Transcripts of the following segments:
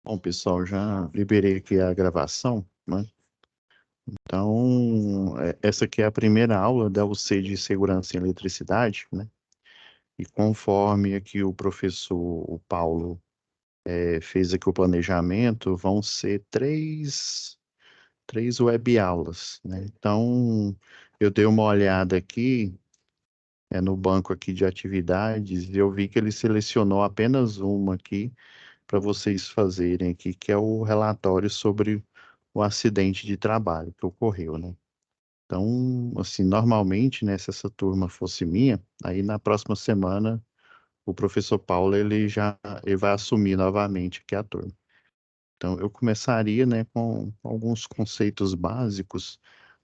Bom, pessoal, já liberei aqui a gravação, né? Então, essa aqui é a primeira aula da UC de Segurança em Eletricidade, né? E conforme aqui o professor, o Paulo, fez aqui o planejamento, vão ser três web aulas, né? Então, eu dei uma olhada aqui, no banco aqui de atividades, e eu vi que ele selecionou apenas uma aqui, para vocês fazerem aqui, que é o relatório sobre o acidente de trabalho que ocorreu, né? Então, assim, normalmente, né, se essa turma fosse minha, aí na próxima semana o professor Paulo ele vai assumir novamente aqui a turma. Então, eu começaria, né, com alguns conceitos básicos,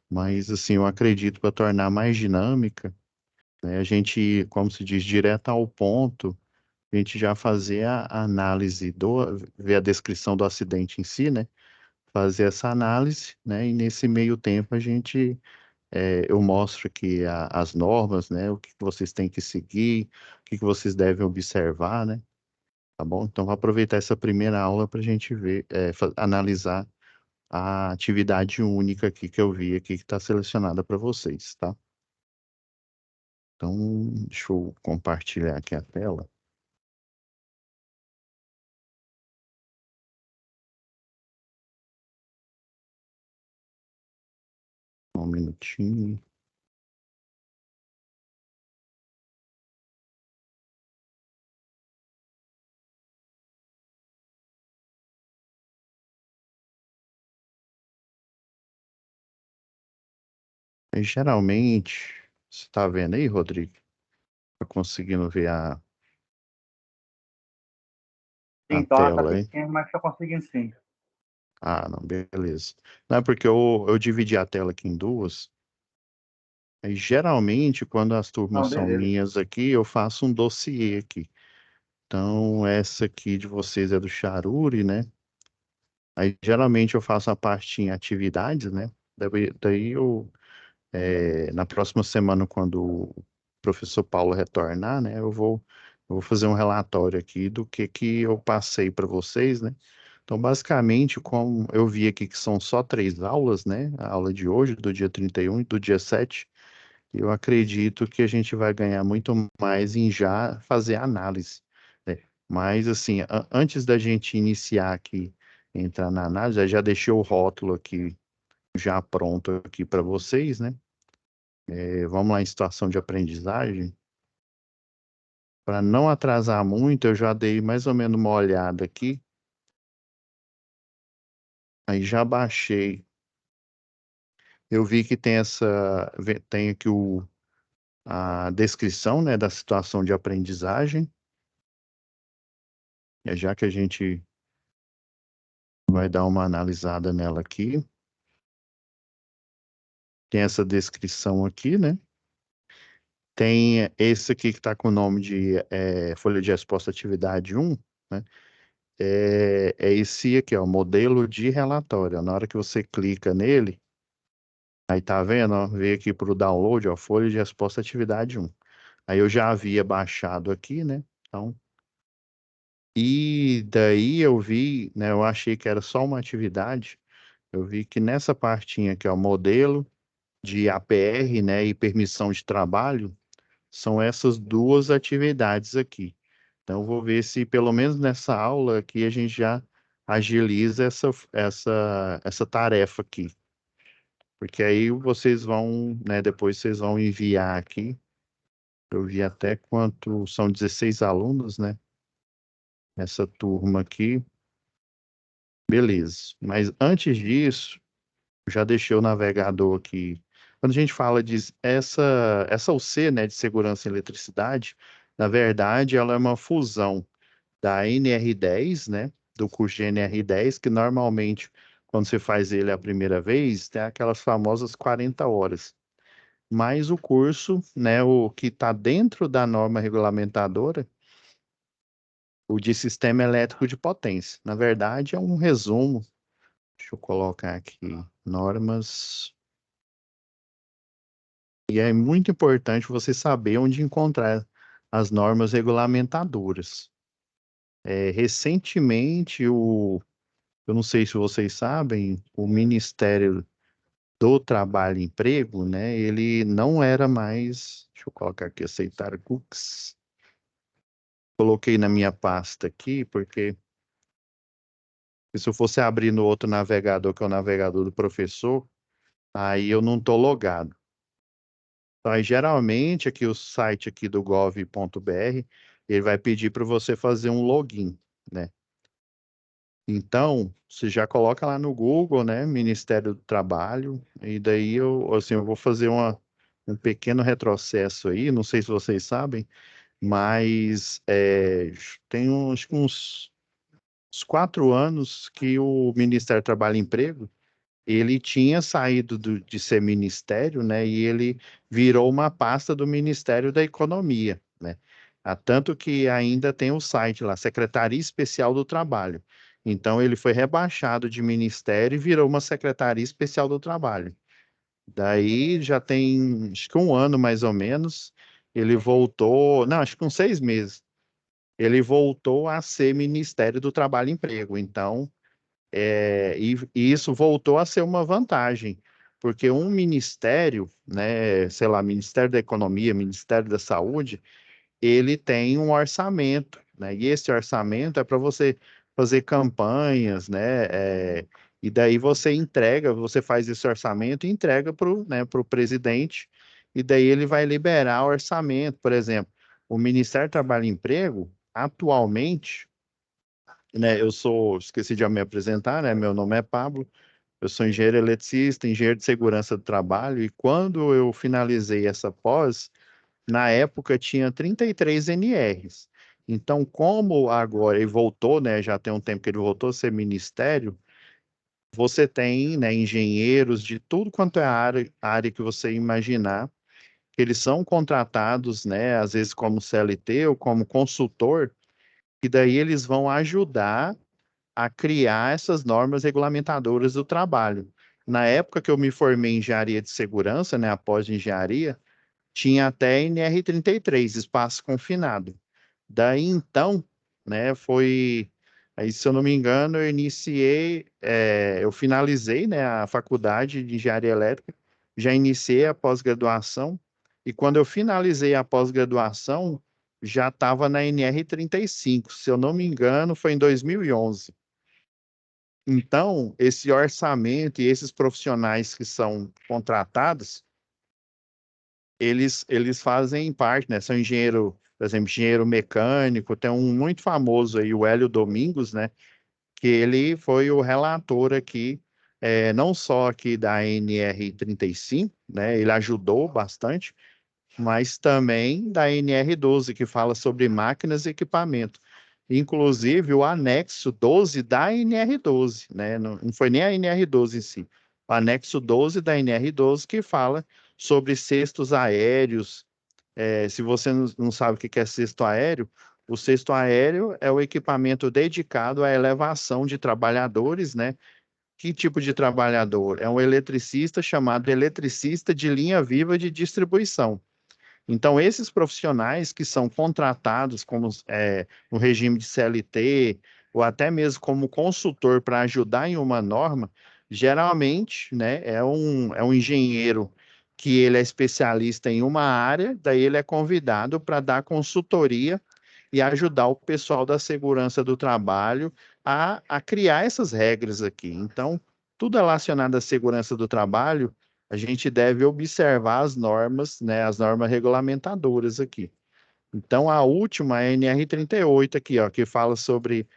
mas assim, eu acredito para tornar mais dinâmica, né, a gente, como se diz, direto ao ponto, a gente já fazer a análise ver a descrição do acidente em si, né? Fazer essa análise, né? E nesse meio tempo eu mostro aqui as normas, né? O que que vocês têm que seguir, o que que vocês devem observar, né? Tá bom? Então, vou aproveitar essa primeira aula para a gente ver, analisar a atividade única aqui que eu vi aqui que está selecionada para vocês, tá? Então, deixa eu compartilhar aqui a tela. Um minutinho. Geralmente, você está vendo aí, Rodrigo? Tá conseguindo ver a Sim, tá tela aí? pequeno, mas tá conseguindo sim. Ah, não, beleza. Não é porque eu dividi a tela aqui em duas. Aí, geralmente, quando as turmas Não, são beleza. minhas aqui, eu faço um dossiê aqui. Então, essa aqui de vocês é do Charuri, né? Aí, geralmente, eu faço a parte em atividades, né? Na próxima semana, quando o professor Paulo retornar, né? Eu vou fazer um relatório aqui do que eu passei para vocês, né? Então, basicamente, como eu vi aqui que são só três aulas, né? A aula de hoje, do dia 31 e do dia 7, eu acredito que a gente vai ganhar muito mais em já fazer a análise, né? Mas, assim, antes da gente iniciar aqui, entrar na análise, eu já deixei o rótulo aqui já pronto aqui para vocês, né? Vamos lá em situação de aprendizagem. Para não atrasar muito, eu já dei mais ou menos uma olhada aqui, aí já baixei. Eu vi que tem aqui a descrição, né, da situação de aprendizagem, já que a gente vai dar uma analisada nela aqui. Tem essa descrição aqui, né? Tem esse aqui que está com o nome de folha de resposta atividade 1, né? É esse aqui, ó, modelo de relatório. Na hora que você clica nele, aí tá vendo, ó, veio aqui para o download, ó, folha de resposta atividade 1. Aí eu já havia baixado aqui, né? Então, e daí eu vi, né? Eu achei que era só uma atividade. Eu vi que nessa partinha aqui, ó, modelo de APR, né, e permissão de trabalho, são essas duas atividades aqui. Então, eu vou ver se pelo menos nessa aula aqui a gente já agiliza essa tarefa aqui. Porque aí vocês vão, né, depois vocês vão enviar aqui. Eu vi até quanto são 16 alunos, né? Essa turma aqui. Beleza. Mas antes disso, eu já deixei o navegador aqui. Quando a gente fala de essa UC, né, de segurança em eletricidade, na verdade, ela é uma fusão da NR10, né, do curso de NR10, que normalmente, quando você faz ele a primeira vez, tem aquelas famosas 40 horas. Mas o curso, né, o que está dentro da norma regulamentadora, o de sistema elétrico de potência. Na verdade, é um resumo. Deixa eu colocar aqui normas. E é muito importante você saber onde encontrar as normas regulamentadoras. Recentemente, eu não sei se vocês sabem, o Ministério do Trabalho e Emprego, né, ele não era mais, deixa eu colocar aqui, aceitar cookies. Coloquei na minha pasta aqui, porque se eu fosse abrir no outro navegador, que é o navegador do professor, aí eu não estou logado. Então, aí, geralmente, aqui o site aqui do gov.br, ele vai pedir para você fazer um login, né? Então, você já coloca lá no Google, né, Ministério do Trabalho, e daí eu vou fazer um pequeno retrocesso aí, não sei se vocês sabem, mas tem acho que uns 4 anos que o Ministério do Trabalho e Emprego, ele tinha saído de ser ministério, né, e ele virou uma pasta do Ministério da Economia, né? Tanto que ainda tem o site lá, Secretaria Especial do Trabalho. Então ele foi rebaixado de ministério e virou uma Secretaria Especial do Trabalho. Daí já tem, acho que 1 ano mais ou menos, ele voltou, não, acho que uns 6 meses, ele voltou a ser Ministério do Trabalho e Emprego. Então, e isso voltou a ser uma vantagem, porque um ministério, né, sei lá, Ministério da Economia, Ministério da Saúde, ele tem um orçamento, né, e esse orçamento é para você fazer campanhas, né, e daí você entrega, você faz esse orçamento e entrega para o, né, pro presidente, e daí ele vai liberar o orçamento, por exemplo, o Ministério do Trabalho e Emprego, atualmente, né, esqueci de me apresentar, né, meu nome é Pablo, eu sou engenheiro eletricista, engenheiro de segurança do trabalho, e quando eu finalizei essa pós, na época tinha 33 NRs. Então, como agora ele voltou, né, já tem um tempo que ele voltou a ser ministério, você tem, né, engenheiros de tudo quanto é área que você imaginar, que eles são contratados, né, às vezes como CLT ou como consultor, e daí eles vão ajudar a criar essas normas regulamentadoras do trabalho. Na época que eu me formei em engenharia de segurança, né, após engenharia, tinha até NR33, espaço confinado. Daí então, né, aí se eu não me engano, eu finalizei, né, a faculdade de engenharia elétrica, já iniciei a pós-graduação, e quando eu finalizei a pós-graduação, já estava na NR35, se eu não me engano, foi em 2011. Então, esse orçamento e esses profissionais que são contratados, eles fazem parte, né? São engenheiro, por exemplo, engenheiro mecânico, tem um muito famoso aí, o Hélio Domingos, né? Que ele foi o relator aqui, não só aqui da NR35, né? Ele ajudou bastante, mas também da NR12, que fala sobre máquinas e equipamento. Inclusive, o anexo 12 da NR12, né? Não foi nem a NR12 em si. O anexo 12 da NR12 que fala sobre cestos aéreos. Se você não sabe o que é cesto aéreo, o cesto aéreo é o equipamento dedicado à elevação de trabalhadores, né? Que tipo de trabalhador? É um eletricista chamado eletricista de linha viva de distribuição. Então, esses profissionais que são contratados como, no regime de CLT, ou até mesmo como consultor para ajudar em uma norma, geralmente, né, é um engenheiro que ele é especialista em uma área, daí ele é convidado para dar consultoria e ajudar o pessoal da segurança do trabalho a criar essas regras aqui. Então, tudo relacionado à segurança do trabalho, a gente deve observar as normas, né, as normas regulamentadoras aqui. Então, a última é a NR38 aqui, ó, que fala sobre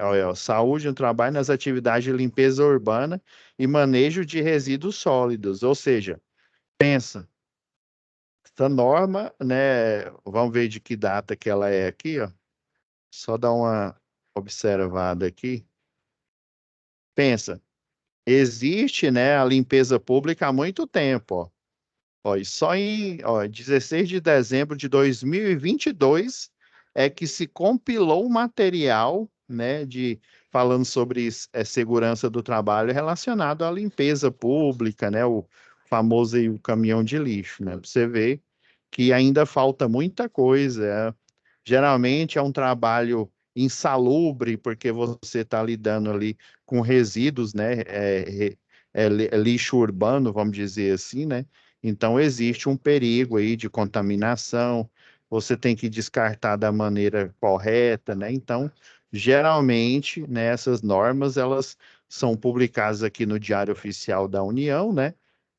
olha, ó, saúde no trabalho nas atividades de limpeza urbana e manejo de resíduos sólidos. Ou seja, pensa, essa norma, né, vamos ver de que data que ela é aqui, ó. Só dar uma observada aqui. Pensa, existe, né, a limpeza pública há muito tempo, ó. Ó, e só em, 16 de dezembro de 2022 é que se compilou o material, né, falando sobre segurança do trabalho relacionado à limpeza pública, né, o famoso aí, o caminhão de lixo, né? Você vê que ainda falta muita coisa. Geralmente é um trabalho insalubre, porque você está lidando ali com resíduos, né? Lixo urbano, vamos dizer assim, né? Então existe um perigo aí de contaminação, você tem que descartar da maneira correta, né? Então, geralmente, né, essas normas, elas são publicadas aqui no Diário Oficial da União, né?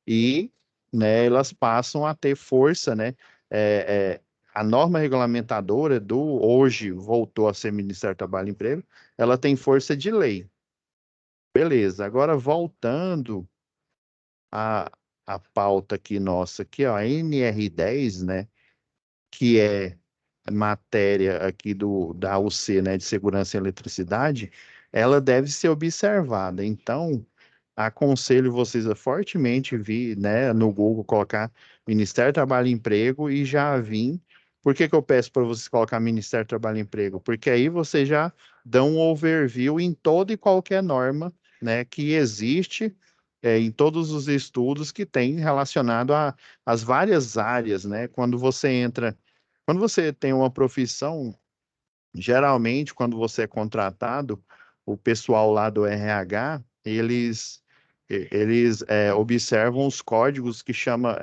E, né, elas passam a ter força, né? É, é, a norma regulamentadora do hoje voltou a ser Ministério do Trabalho e Emprego, ela tem força de lei. Beleza. Agora voltando à, à pauta aqui nossa, aqui, ó, a NR10, né, que é matéria aqui da UC, né, de Segurança e Eletricidade, ela deve ser observada. Então, aconselho vocês a fortemente vir, né, no Google colocar Ministério do Trabalho e Emprego e já vir. Por que que eu peço para vocês colocar Ministério do Trabalho e Emprego? Porque aí você já dão um overview em toda e qualquer norma, né, que existe em todos os estudos que tem relacionado às várias áreas, né? Quando você tem uma profissão, geralmente, quando você é contratado, o pessoal lá do RH, eles observam os códigos que chama,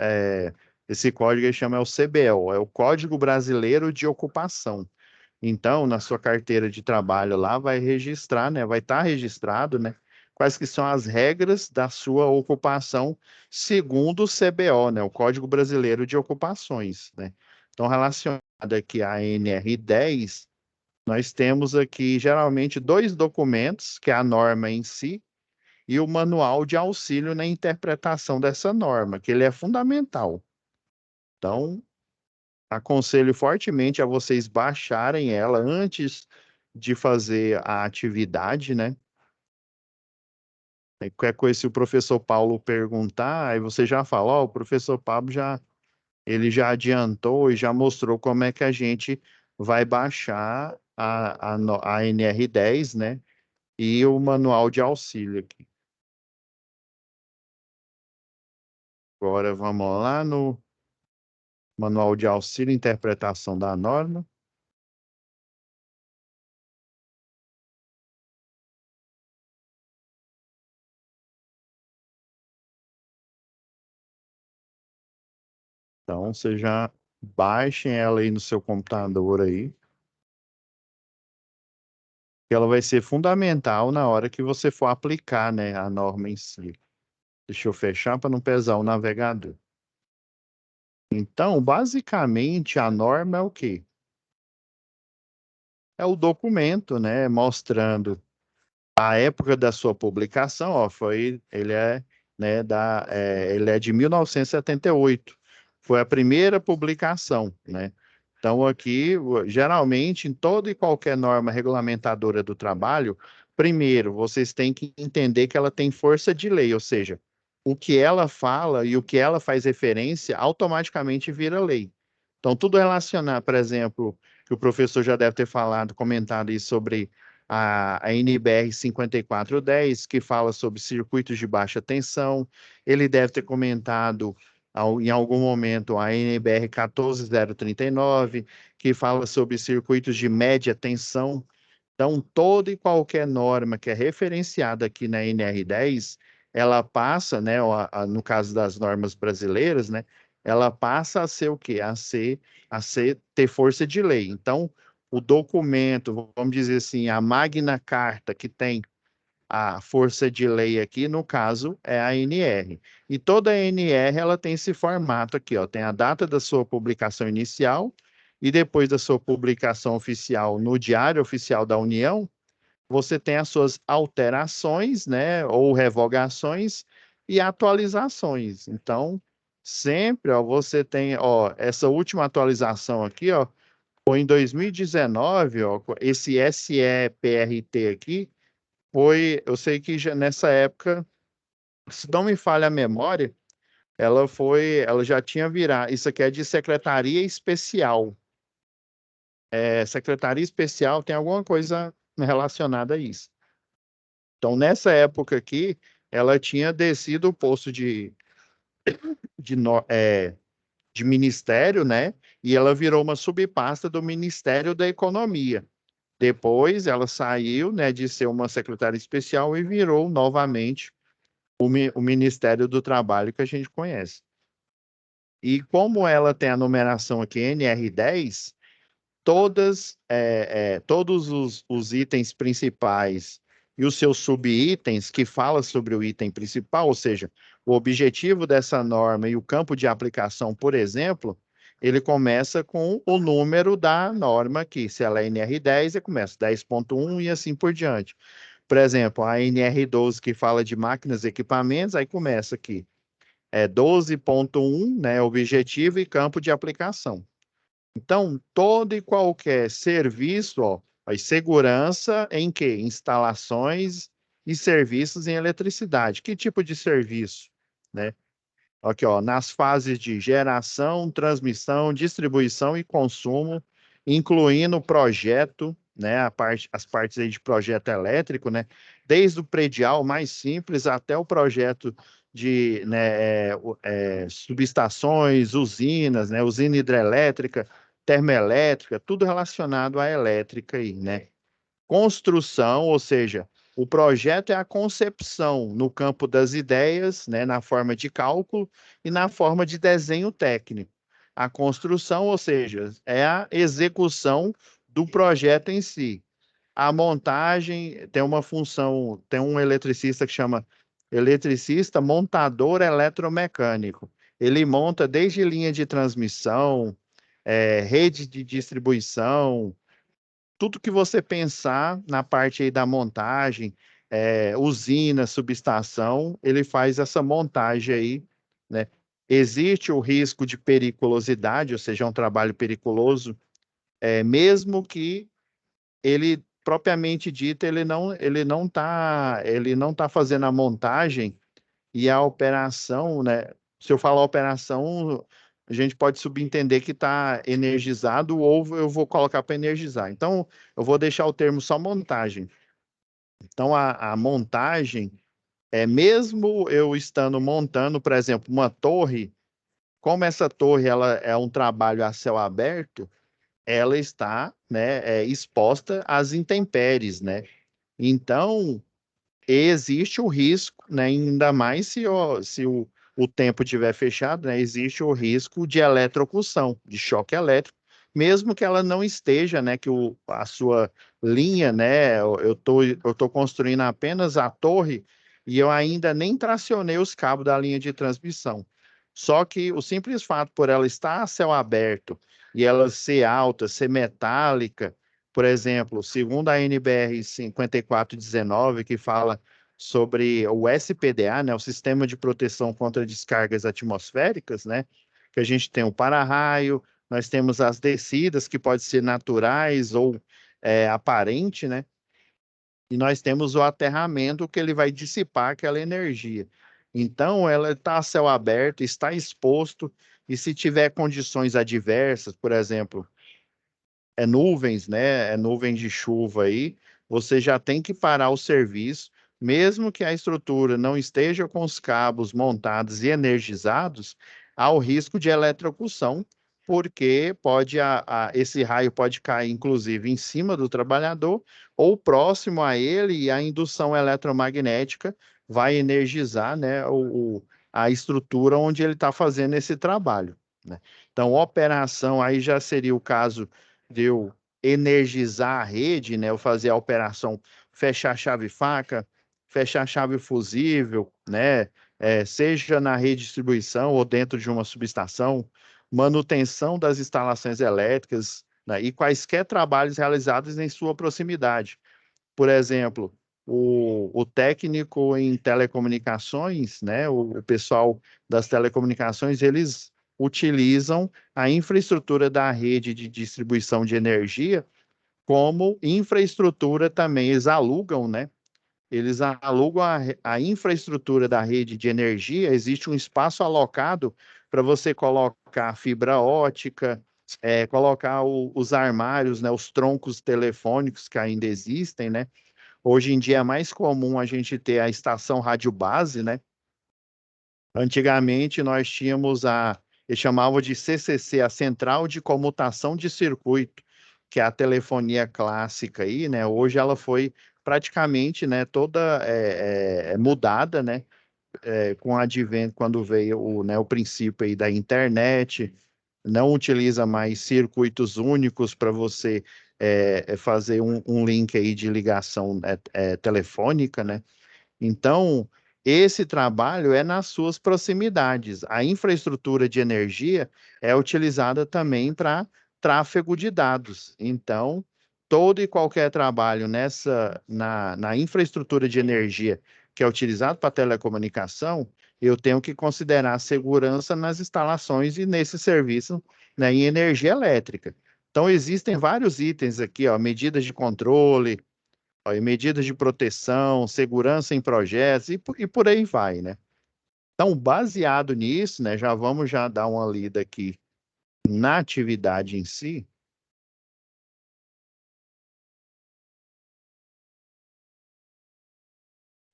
esse código ele chama o CBO, é o Código Brasileiro de Ocupação. Então, na sua carteira de trabalho lá, vai registrar, né? Vai estar registrado, né? Quais que são as regras da sua ocupação segundo o CBO, né? O Código Brasileiro de Ocupações, né? Então, relacionado aqui à NR10, nós temos aqui geralmente dois documentos, que é a norma em si e o manual de auxílio na interpretação dessa norma, que ele é fundamental. Então, aconselho fortemente a vocês baixarem ela antes de fazer a atividade, né? Aí, qualquer coisa, se o professor Paulo perguntar, aí você já fala, ó, o professor Pablo ele já adiantou e já mostrou como é que a gente vai baixar a NR10, né? E o manual de auxílio aqui. Agora vamos lá no manual de auxílio e interpretação da norma. Então, você já baixem ela aí no seu computador aí, que ela vai ser fundamental na hora que você for aplicar, né, a norma em si. Deixa eu fechar para não pesar o navegador. Então, basicamente, a norma é o quê? É o documento, né, mostrando a época da sua publicação, ó, ele é, né, ele é de 1978. Foi a primeira publicação, né? Então, aqui, geralmente, em toda e qualquer norma regulamentadora do trabalho, primeiro, vocês têm que entender que ela tem força de lei, ou seja, o que ela fala e o que ela faz referência automaticamente vira lei. Então, tudo relacionado, por exemplo, que o professor já deve ter falado, comentado isso sobre a NBR 5410, que fala sobre circuitos de baixa tensão. Ele deve ter comentado em algum momento a NBR 14039, que fala sobre circuitos de média tensão. Então, toda e qualquer norma que é referenciada aqui na NR10, ela passa, né, no caso das normas brasileiras, né, ela passa a ser o quê? Ter força de lei. Então, o documento, vamos dizer assim, a Magna Carta que tem a força de lei aqui, no caso, é a ANR. E toda a ANR, ela tem esse formato aqui, ó, tem a data da sua publicação inicial e depois da sua publicação oficial no Diário Oficial da União, você tem as suas alterações, né, ou revogações e atualizações. Então, sempre, ó, você tem, ó, essa última atualização aqui, ó, foi em 2019, ó, esse SEPRT aqui, eu sei que já nessa época, se não me falha a memória, ela já tinha virado, isso aqui é de Secretaria Especial. Secretaria Especial tem alguma coisa relacionada a isso. Então, nessa época aqui, ela tinha descido o posto de, no- é, de ministério, né? E ela virou uma subpasta do Ministério da Economia. Depois ela saiu, né, de ser uma secretária especial e virou novamente o Ministério do Trabalho que a gente conhece. E como ela tem a numeração aqui NR10, todos os itens principais e os seus subitens que falam sobre o item principal, ou seja, o objetivo dessa norma e o campo de aplicação, por exemplo, ele começa com o número da norma aqui. Se ela é NR10, ele começa 10.1 e assim por diante. Por exemplo, a NR12 que fala de máquinas e equipamentos, aí começa aqui. 12.1, né, objetivo e campo de aplicação. Então, todo e qualquer serviço, ó, segurança em quê? Instalações e serviços em eletricidade. Que tipo de serviço, né? Aqui, ó, nas fases de geração, transmissão, distribuição e consumo, incluindo o projeto, né, as partes aí de projeto elétrico, né, desde o predial mais simples até o projeto de, né, subestações, usinas, né, usina hidrelétrica, termoelétrica, tudo relacionado à elétrica aí, né? Construção, ou seja, o projeto é a concepção no campo das ideias, né, na forma de cálculo e na forma de desenho técnico. A construção, ou seja, é a execução do projeto em si. A montagem tem uma função, tem um eletricista que chama eletricista montador eletromecânico. Ele monta desde linha de transmissão, rede de distribuição, tudo que você pensar na parte aí da montagem, usina, subestação, ele faz essa montagem aí, né? Existe o risco de periculosidade, ou seja, é um trabalho periculoso, mesmo que ele propriamente dito, ele não tá fazendo a montagem e a operação, né? Se eu falar operação, a gente pode subentender que está energizado ou eu vou colocar para energizar. Então, eu vou deixar o termo só montagem. Então, a montagem, mesmo eu estando montando, por exemplo, uma torre, como essa torre ela é um trabalho a céu aberto, ela está, né, exposta às intempéries, né? Então, existe o risco, né, ainda mais se o tempo estiver fechado, né, existe o risco de eletrocução, de choque elétrico, mesmo que ela não esteja, né, que a sua linha, né, eu tô construindo apenas a torre e eu ainda nem tracionei os cabos da linha de transmissão. Só que o simples fato por ela estar a céu aberto e ela ser alta, ser metálica, por exemplo, segundo a NBR 5419, que fala sobre o SPDA, né, o Sistema de Proteção contra Descargas Atmosféricas, né, que a gente tem o para-raio, nós temos as descidas, que podem ser naturais ou aparente, né, e nós temos o aterramento, que ele vai dissipar aquela energia. Então, ela está a céu aberto, está exposto, e se tiver condições adversas, por exemplo, nuvens, né? Nuvens de chuva aí, você já tem que parar o serviço, mesmo que a estrutura não esteja com os cabos montados e energizados, há o risco de eletrocução, porque esse raio pode cair, inclusive, em cima do trabalhador ou próximo a ele, e a indução eletromagnética vai energizar, né, a estrutura onde ele está fazendo esse trabalho, né? Então, operação aí já seria o caso de eu energizar a rede, né? Eu fazer a operação fechar a chave faca, fechar a chave fusível, né? Seja na rede de distribuição ou dentro de uma subestação, manutenção das instalações elétricas, né? E quaisquer trabalhos realizados em sua proximidade. Por exemplo, o técnico em telecomunicações, né? O pessoal das telecomunicações, eles utilizam a infraestrutura da rede de distribuição de energia como infraestrutura também. Eles alugam, né? Eles alugam a infraestrutura da rede de energia, existe um espaço alocado para você colocar fibra ótica, colocar os armários, né, os troncos telefônicos que ainda existem, né? Hoje em dia é mais comum a gente ter a estação rádio base, né? Antigamente nós tínhamos eles chamavam de CCC, a Central de Comutação de Circuito, que é a telefonia clássica aí, né? Hoje ela foi praticamente, né, toda mudada, né? Com o advento, quando veio o princípio aí da internet, não utiliza mais circuitos únicos para você fazer um link aí de ligação telefônica, né? Então, esse trabalho é nas suas proximidades. A infraestrutura de energia é utilizada também para tráfego de dados. Então, todo e qualquer trabalho na infraestrutura de energia que é utilizado para telecomunicação, eu tenho que considerar a segurança nas instalações e nesse serviço, né, em energia elétrica. Então, existem vários itens aqui, ó, medidas de controle, ó, e medidas de proteção, segurança em projetos e por aí vai, né? Então, baseado nisso, né, já dar uma lida aqui na atividade em si.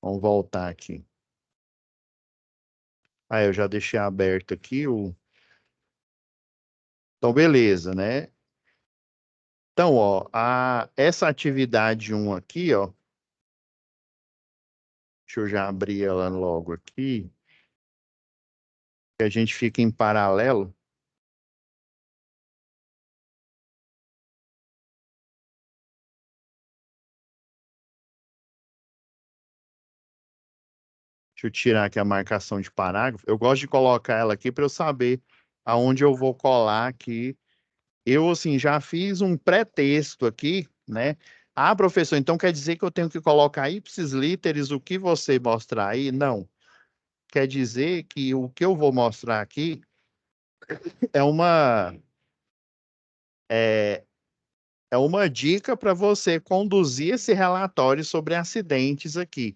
Vamos voltar aqui. Ah, eu já deixei aberto aqui o. Então, beleza, né? Então, ó, essa atividade um aqui, ó, deixa eu já abrir ela logo aqui, que a gente fica em paralelo. Deixa eu tirar aqui a marcação de parágrafo. Eu gosto de colocar ela aqui para eu saber aonde eu vou colar aqui. Eu, assim, já fiz um pré-texto aqui, né? Ah, professor, então quer dizer que eu tenho que colocar ipsis literis o que você mostrar aí? Não. Quer dizer que o que eu vou mostrar aqui é é, é uma dica para você conduzir esse relatório sobre acidentes aqui.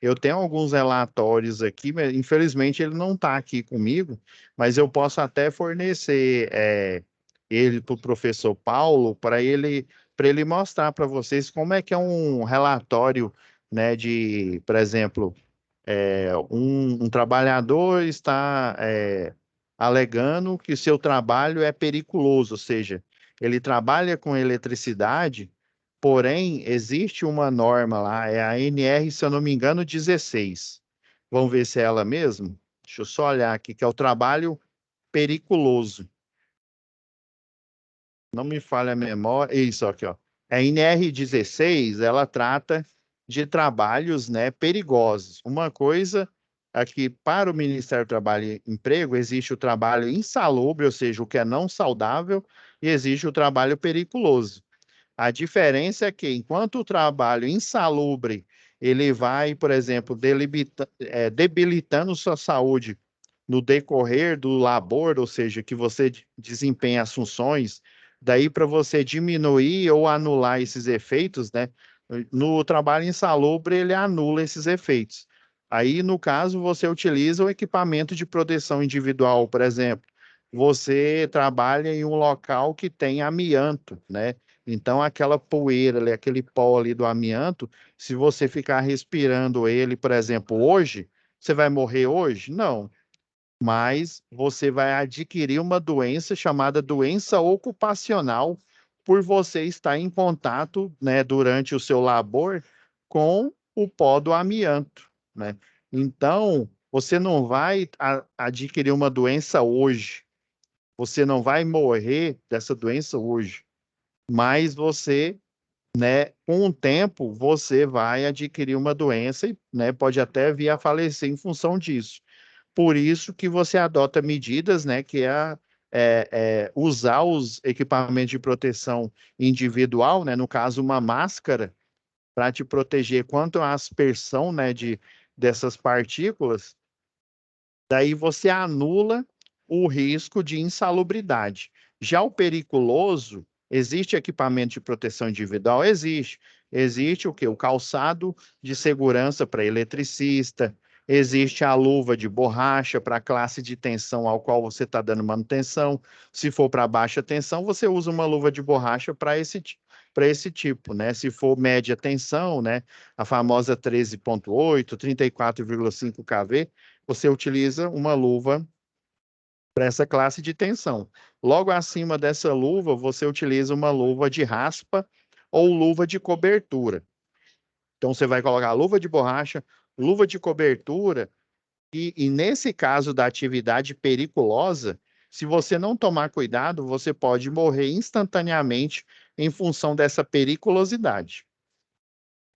Eu tenho alguns relatórios aqui, mas infelizmente ele não está aqui comigo, mas eu posso até fornecer ele para o professor Paulo para ele mostrar para vocês como é que é um relatório, né, de, por exemplo, um trabalhador está alegando que seu trabalho é periculoso, ou seja, ele trabalha com eletricidade, porém existe uma norma lá, é a NR, se eu não me engano, 16. Vamos ver se é ela mesmo? Deixa eu só olhar aqui, que é o trabalho periculoso. Não me falha a memória. Isso aqui, ó. A NR16, ela trata de trabalhos, né, perigosos. Uma coisa é que para o Ministério do Trabalho e Emprego existe o trabalho insalubre, ou seja, o que é não saudável, e existe o trabalho periculoso. A diferença é que, enquanto o trabalho insalubre, ele vai, por exemplo, debilitando sua saúde no decorrer do labor, ou seja, que você desempenha as funções, daí para você diminuir ou anular esses efeitos, né? No trabalho insalubre, ele anula esses efeitos. Aí, no caso, você utiliza o equipamento de proteção individual, por exemplo. Você trabalha em um local que tem amianto, né? Então, aquela poeira, ali, aquele pó ali do amianto, se você ficar respirando ele, por exemplo, hoje, você vai morrer hoje? Não, mas você vai adquirir uma doença chamada doença ocupacional por você estar em contato, né, durante o seu labor com o pó do amianto, né? Então, você não vai adquirir uma doença hoje, você não vai morrer dessa doença hoje, mas você, né, com o tempo, você vai adquirir uma doença e, né, pode até vir a falecer em função disso. Por isso que você adota medidas, né, que usar os equipamentos de proteção individual, né, no caso uma máscara, para te proteger quanto à aspersão, né, dessas partículas, daí você anula o risco de insalubridade. Já o periculoso, existe equipamento de proteção individual? Existe. Existe o quê? O calçado de segurança para eletricista, existe a luva de borracha para a classe de tensão ao qual você está dando manutenção. Se for para baixa tensão, você usa uma luva de borracha para esse tipo, né? Se for média tensão, né? A famosa 13,8, 34,5 kV, você utiliza uma luva para essa classe de tensão. Logo acima dessa luva, você utiliza uma luva de raspa ou luva de cobertura. Então, você vai colocar luva de borracha, luva de cobertura, e nesse caso da atividade periculosa, se você não tomar cuidado, você pode morrer instantaneamente em função dessa periculosidade.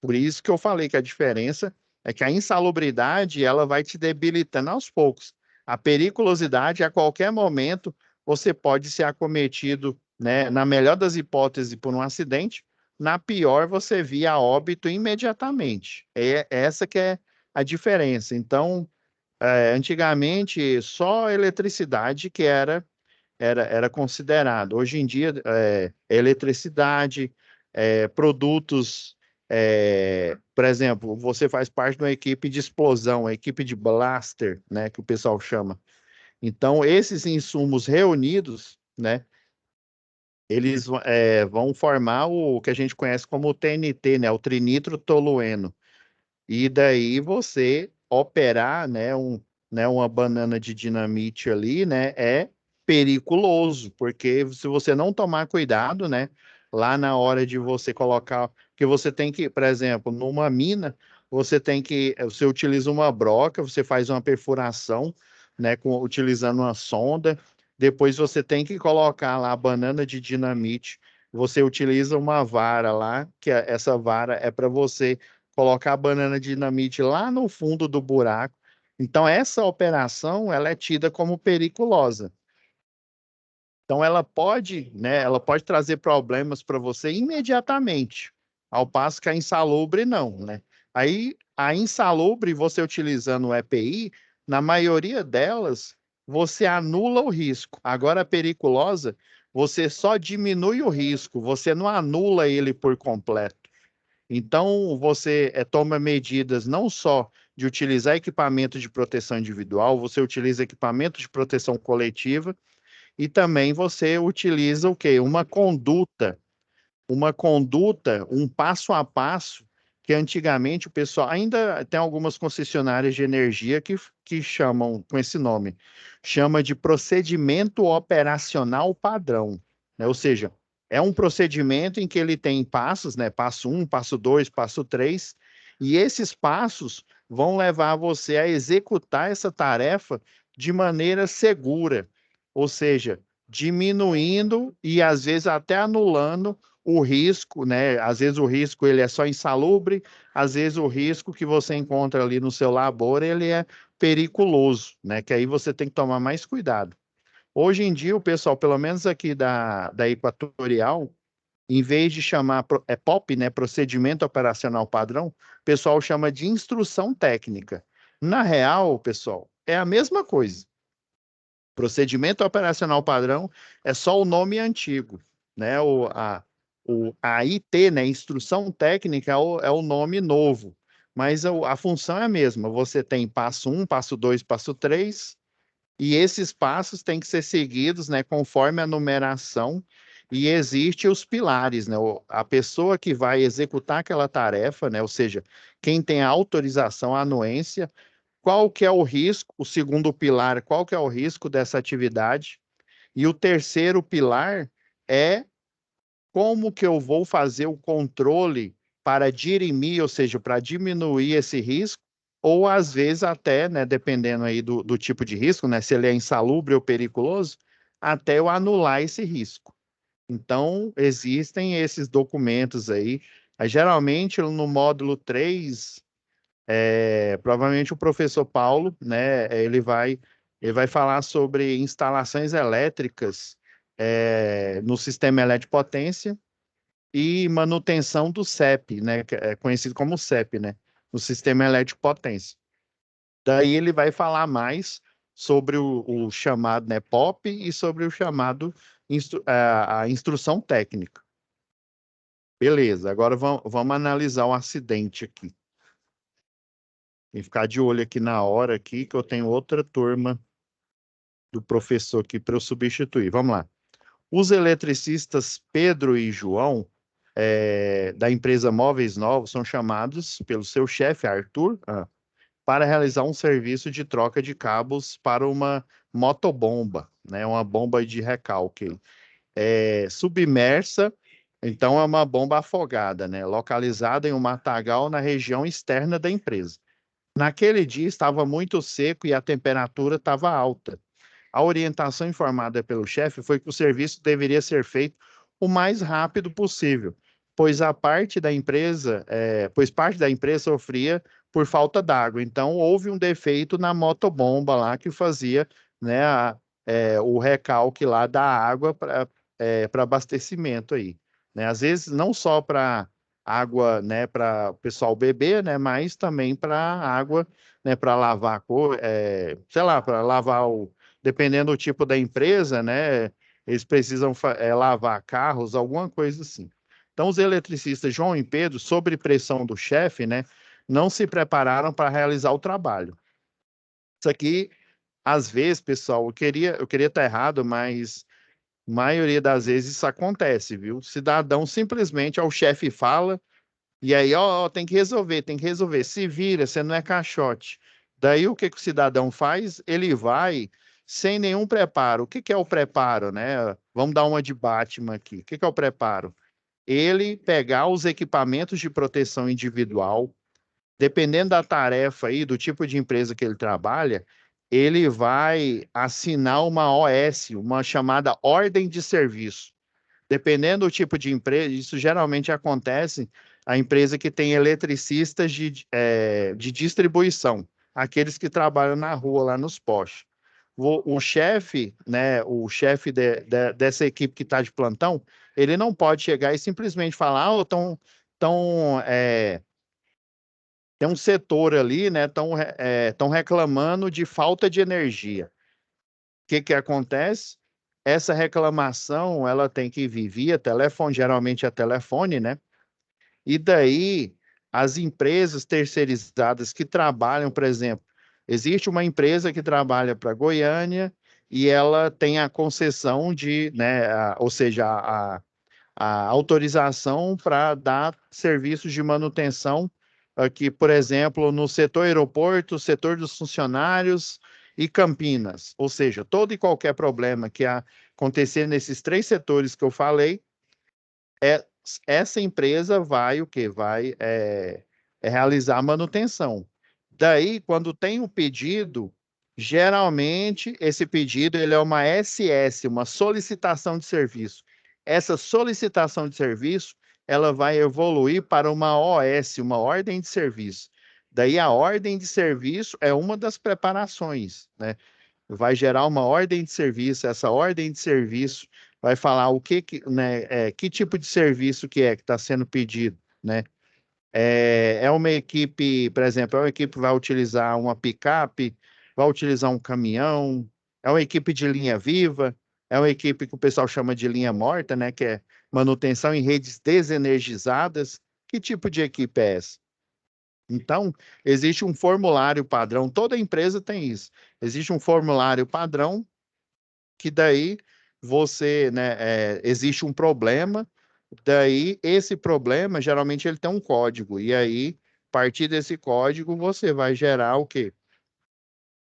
Por isso que eu falei que a diferença é que a insalubridade ela vai te debilitando aos poucos. A periculosidade, a qualquer momento, você pode ser acometido, né, na melhor das hipóteses, por um acidente, na pior, você via óbito imediatamente. É essa que é a diferença. Então, antigamente, só eletricidade que era considerado. Hoje em dia, eletricidade, produtos, por exemplo, você faz parte de uma equipe de explosão, a equipe de blaster, né, que o pessoal chama. Então, esses insumos reunidos, né, eles vão formar o que a gente conhece como o TNT, né, o trinitrotolueno. E daí você operar, né, uma banana de dinamite ali, né, é periculoso, porque se você não tomar cuidado, né, lá na hora de você colocar, que você tem que, por exemplo, numa mina, você utiliza uma broca, você faz uma perfuração, né, utilizando uma sonda, depois você tem que colocar lá a banana de dinamite, você utiliza uma vara lá, essa vara é para você colocar a banana de dinamite lá no fundo do buraco. Então, essa operação, ela é tida como periculosa. Então, ela pode trazer problemas para você imediatamente, ao passo que a insalubre não, né? Aí, a insalubre, você utilizando o EPI, na maioria delas, você anula o risco. Agora, a periculosa, você só diminui o risco, você não anula ele por completo. Então, você toma medidas não só de utilizar equipamento de proteção individual, você utiliza equipamento de proteção coletiva e também você utiliza o quê? Um passo a passo, que antigamente o pessoal, ainda tem algumas concessionárias de energia que chamam com esse nome, chama de procedimento operacional padrão, né? Ou seja, é um procedimento em que ele tem passos, né? Passo 1, passo 2, passo 3, e esses passos vão levar você a executar essa tarefa de maneira segura, ou seja, diminuindo e às vezes até anulando o risco, né? Às vezes o risco ele é só insalubre, às vezes o risco que você encontra ali no seu labor ele é periculoso, né? Que aí você tem que tomar mais cuidado. Hoje em dia o pessoal, pelo menos aqui da Equatorial, em vez de chamar POP, né? Procedimento Operacional Padrão, o pessoal chama de instrução técnica. Na real, pessoal, é a mesma coisa. Procedimento operacional padrão é só o nome antigo, né? A IT, né? Instrução técnica é o nome novo, mas a função é a mesma. Você tem passo 1, passo 2, passo 3, e esses passos têm que ser seguidos, né? Conforme a numeração, e existem os pilares, né? A pessoa que vai executar aquela tarefa, né? Ou seja, quem tem a autorização, a anuência, qual que é o risco, o segundo pilar, qual que é o risco dessa atividade, e o terceiro pilar é como que eu vou fazer o controle para dirimir, ou seja, para diminuir esse risco, ou às vezes até, né, dependendo aí do tipo de risco, né, se ele é insalubre ou periculoso, até eu anular esse risco. Então, existem esses documentos aí. Geralmente, no módulo 3 provavelmente o professor Paulo, né, ele vai falar sobre instalações elétricas no sistema elétrico de potência e manutenção do CEP, né, que é conhecido como CEP, né, no sistema elétrico de potência. Daí ele vai falar mais sobre o chamado, né, POP e sobre o chamado a instrução técnica. Beleza, agora vamos analisar o acidente aqui. Tem que ficar de olho aqui na hora aqui, que eu tenho outra turma do professor aqui para eu substituir. Vamos lá. Os eletricistas Pedro e João, da empresa Móveis Novos, são chamados pelo seu chefe, Arthur, para realizar um serviço de troca de cabos para uma motobomba. né? Uma bomba de recalque. Submersa, então é uma bomba afogada, né? Localizada em um matagal na região externa da empresa. Naquele dia estava muito seco e a temperatura estava alta. A orientação informada pelo chefe foi que o serviço deveria ser feito o mais rápido possível, pois parte da empresa sofria por falta d'água. Então houve um defeito na motobomba lá que fazia, né, o recalque lá da água para abastecimento aí, né? Às vezes não só para água, né, para o pessoal beber, né, mas também para água, né, para lavar a cor, sei lá, para lavar dependendo do tipo da empresa, né, eles precisam lavar carros, alguma coisa assim. Então, os eletricistas João e Pedro, sob pressão do chefe, né, não se prepararam para realizar o trabalho. Isso aqui, às vezes, pessoal, eu queria estar errado, mas maioria das vezes isso acontece, viu? O cidadão simplesmente, o chefe fala, e aí, ó, tem que resolver, tem que resolver. Se vira, você não é caixote. Daí, o que que o cidadão faz? Ele vai sem nenhum preparo. O que que é o preparo, né? Vamos dar uma de Batman aqui. O que que é o preparo? Ele pegar os equipamentos de proteção individual, dependendo da tarefa aí, do tipo de empresa que ele trabalha, ele vai assinar uma OS, uma chamada ordem de serviço. Dependendo do tipo de empresa, isso geralmente acontece a empresa que tem eletricistas de distribuição, aqueles que trabalham na rua, lá nos postos. O chefe, né, o chefe dessa equipe que está de plantão, ele não pode chegar e simplesmente falar, tem um setor ali, né, estão reclamando de falta de energia. O que que acontece? Essa reclamação, ela tem que vir via telefone, geralmente é telefone, né? E daí, as empresas terceirizadas que trabalham, por exemplo, existe uma empresa que trabalha para Goiânia e ela tem a concessão né, ou seja, a autorização para dar serviços de manutenção aqui, por exemplo, no setor aeroporto, setor dos funcionários e Campinas. Ou seja, todo e qualquer problema que acontecer nesses três setores que eu falei, é, essa empresa vai o quê? Vai realizar a manutenção. Daí, quando tem um pedido, geralmente esse pedido ele é uma SS, uma solicitação de serviço. Essa solicitação de serviço, ela vai evoluir para uma OS, uma ordem de serviço. Daí a ordem de serviço é uma das preparações, né? Vai gerar uma ordem de serviço, essa ordem de serviço vai falar né, que tipo de serviço que está sendo pedido, né? É uma equipe, por exemplo, é uma equipe que vai utilizar uma picape, vai utilizar um caminhão, é uma equipe de linha viva, é uma equipe que o pessoal chama de linha morta, né? Que é manutenção em redes desenergizadas. Que tipo de equipe é essa? Então, existe um formulário padrão, toda empresa tem isso. Existe um formulário padrão que daí né, existe um problema, daí esse problema, geralmente ele tem um código, e aí, a partir desse código, você vai gerar o quê?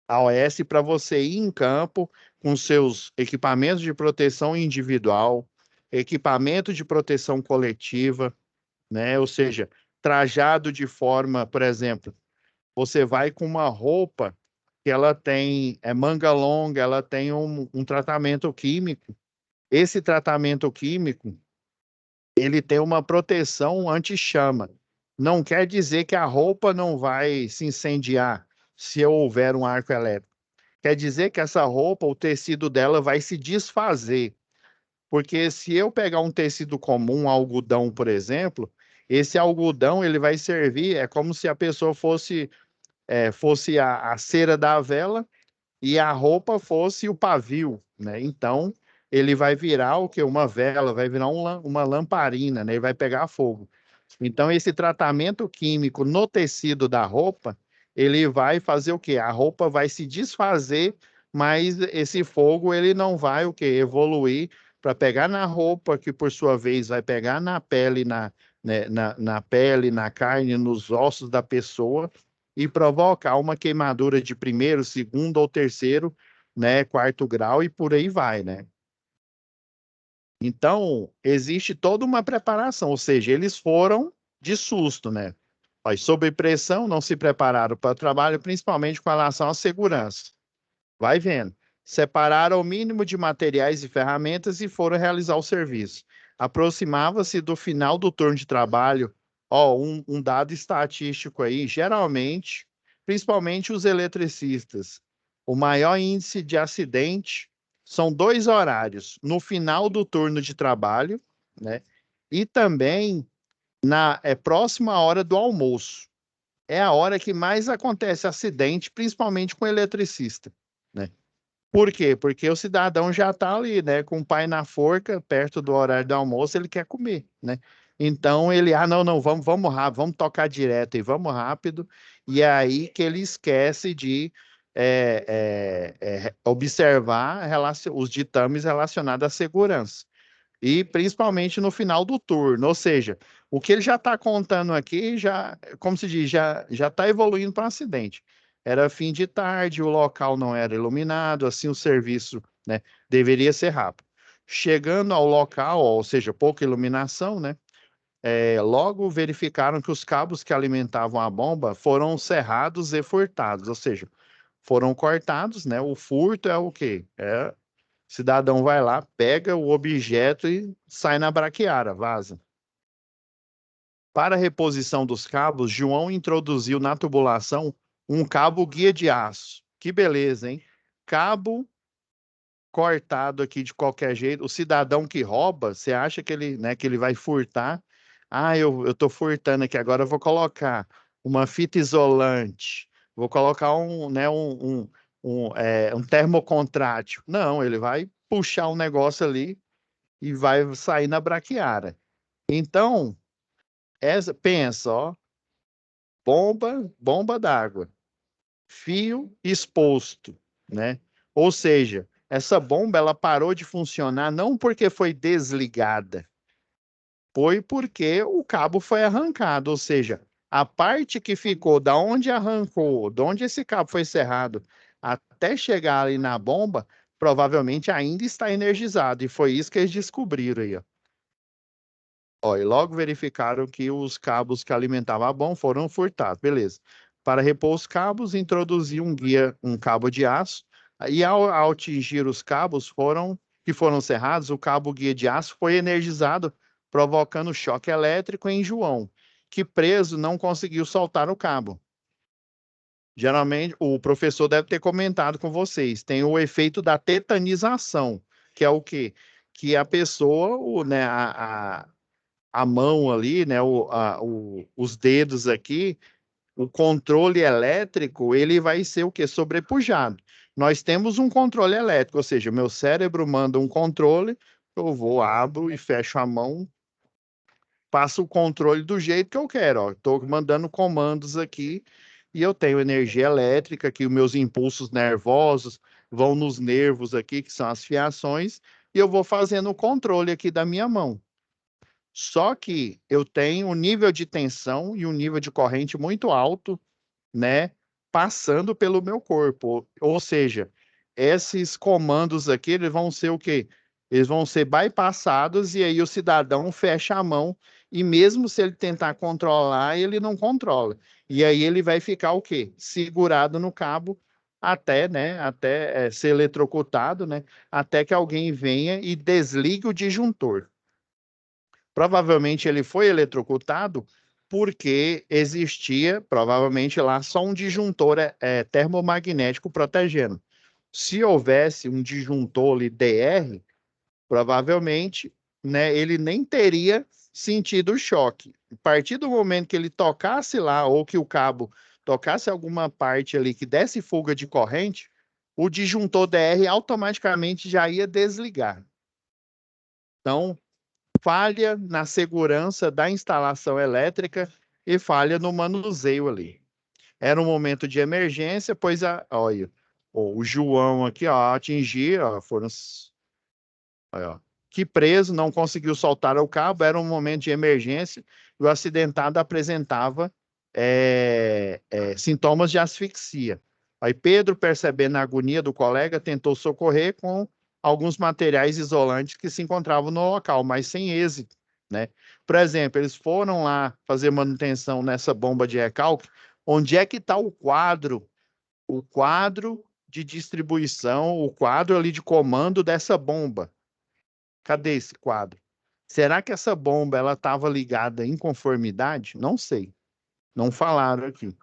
A OS para você ir em campo com seus equipamentos de proteção individual, equipamento de proteção coletiva, né? Ou seja, trajado de forma, por exemplo, você vai com uma roupa que ela tem manga longa, ela tem um tratamento químico. Esse tratamento químico, ele tem uma proteção anti-chama. Não quer dizer que a roupa não vai se incendiar se houver um arco elétrico. Quer dizer que essa roupa, o tecido dela vai se desfazer. Porque se eu pegar um tecido comum, um algodão, por exemplo, esse algodão ele vai servir, é como se a pessoa fosse a cera da vela e a roupa fosse o pavio, né? Então, ele vai virar o quê? Uma vela, vai virar uma lamparina, né? Ele vai pegar fogo. Então, esse tratamento químico no tecido da roupa, ele vai fazer o quê? A roupa vai se desfazer, mas esse fogo, ele não vai o quê? Evoluir para pegar na roupa, que por sua vez vai pegar na pele, né, na pele, na carne, nos ossos da pessoa, e provocar uma queimadura de primeiro, segundo ou terceiro né, quarto grau e por aí vai, né? Então, existe toda uma preparação, ou seja, eles foram de susto, né? Mas sob pressão, não se prepararam para o trabalho, principalmente com relação à segurança. Vai vendo. Separaram o mínimo de materiais e ferramentas e foram realizar o serviço. Aproximava-se do final do turno de trabalho. Ó, um dado estatístico aí, geralmente, principalmente os eletricistas, o maior índice de acidente são 2 horários, no final do turno de trabalho, né? E também na próxima hora do almoço. É a hora que mais acontece acidente, principalmente com eletricista, né? Por quê? Porque o cidadão já está ali, né, com o pai na forca, perto do horário do almoço, ele quer comer, né? Então ele, não, não, vamos rápido, vamos tocar direto e vamos rápido. E é aí que ele esquece de observar os ditames relacionados à segurança. E principalmente no final do turno, ou seja, o que ele já está contando aqui, já, como se diz, já está evoluindo para um acidente. Era fim de tarde, o local não era iluminado, assim o serviço, né, deveria ser rápido. Chegando ao local, ou seja, pouca iluminação, né, logo verificaram que os cabos que alimentavam a bomba foram serrados e furtados, ou seja, foram cortados, né? O furto é o quê? Cidadão vai lá, pega o objeto e sai na braquiara, vaza. Para a reposição dos cabos, João introduziu na tubulação um cabo guia de aço. Que beleza, hein? Cabo cortado aqui de qualquer jeito. O cidadão que rouba, você acha que ele, né, que ele vai furtar? Eu tô furtando aqui, agora eu vou colocar uma fita isolante, vou colocar um termocontrátil. Não, ele vai puxar um negócio ali e vai sair na braquiara. Então, pensa, ó, bomba d'água, fio exposto, né? Ou seja, essa bomba ela parou de funcionar não porque foi desligada, foi porque o cabo foi arrancado, ou seja, a parte que ficou da onde arrancou, de onde esse cabo foi serrado, até chegar ali na bomba, provavelmente ainda está energizado, e foi isso que eles descobriram aí, ó. Ó, e logo verificaram que os cabos que alimentavam a bomba foram furtados. Beleza. Para repor os cabos, introduziu um cabo de aço, e ao atingir os cabos que foram serrados, o cabo guia de aço foi energizado, provocando choque elétrico em João, que preso não conseguiu soltar o cabo. Geralmente, o professor deve ter comentado com vocês, tem o efeito da tetanização, que é o quê? Que a pessoa, né, a mão ali, né, os dedos aqui, o controle elétrico, ele vai ser o quê? Sobrepujado. Nós temos um controle elétrico, ou seja, o meu cérebro manda um controle, eu vou, abro e fecho a mão, passo o controle do jeito que eu quero. Estou mandando comandos aqui e eu tenho energia elétrica, que os meus impulsos nervosos vão nos nervos aqui, que são as fiações, e eu vou fazendo o controle aqui da minha mão. Só que eu tenho um nível de tensão e um nível de corrente muito alto, né, passando pelo meu corpo. Ou seja, esses comandos aqui, eles vão ser o quê? Eles vão ser bypassados e aí o cidadão fecha a mão e mesmo se ele tentar controlar, ele não controla. E aí ele vai ficar o quê? Segurado no cabo até, né, até ser eletrocutado, né, até que alguém venha e desligue o disjuntor. Provavelmente ele foi eletrocutado porque existia, provavelmente lá, só um disjuntor termomagnético protegendo. Se houvesse um disjuntor ali DR, provavelmente, né, ele nem teria sentido o choque. A partir do momento que ele tocasse lá, ou que o cabo tocasse alguma parte ali que desse fuga de corrente, o disjuntor DR automaticamente já ia desligar. Então, falha na segurança da instalação elétrica e falha no manuseio ali. Era um momento de emergência, pois olha, o João aqui, ó, atingir, ó, olha, ó, que preso, não conseguiu soltar o cabo, era um momento de emergência e o acidentado apresentava sintomas de asfixia. Aí Pedro, percebendo a agonia do colega, tentou socorrer com alguns materiais isolantes que se encontravam no local, mas sem êxito, né? Por exemplo, eles foram lá fazer manutenção nessa bomba de recalque. Onde é que está o quadro? O quadro de distribuição, o quadro ali de comando dessa bomba. Cadê esse quadro? Será que essa bomba ela estava ligada em conformidade? Não sei. Não falaram aqui.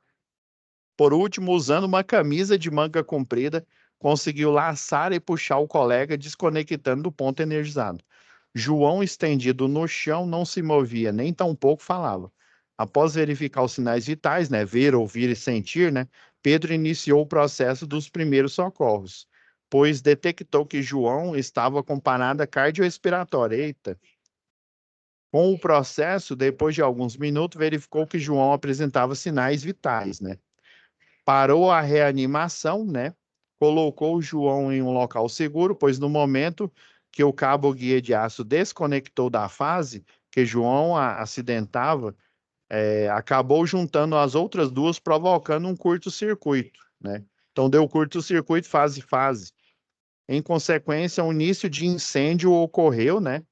Por último, usando uma camisa de manga comprida, conseguiu laçar e puxar o colega, desconectando do ponto energizado. João, estendido no chão, não se movia, nem tampouco falava. Após verificar os sinais vitais, né, ver, ouvir e sentir, né, Pedro iniciou o processo dos primeiros socorros, pois detectou que João estava com parada cardiorrespiratória. Eita! Com o processo, depois de alguns minutos, verificou que João apresentava sinais vitais, né? Parou a reanimação, né? Colocou o João em um local seguro, pois no momento que o cabo guia de aço desconectou da fase que João acidentava, acabou juntando as outras duas, provocando um curto-circuito, né? Então deu curto-circuito fase. Em consequência, o início de incêndio ocorreu, né?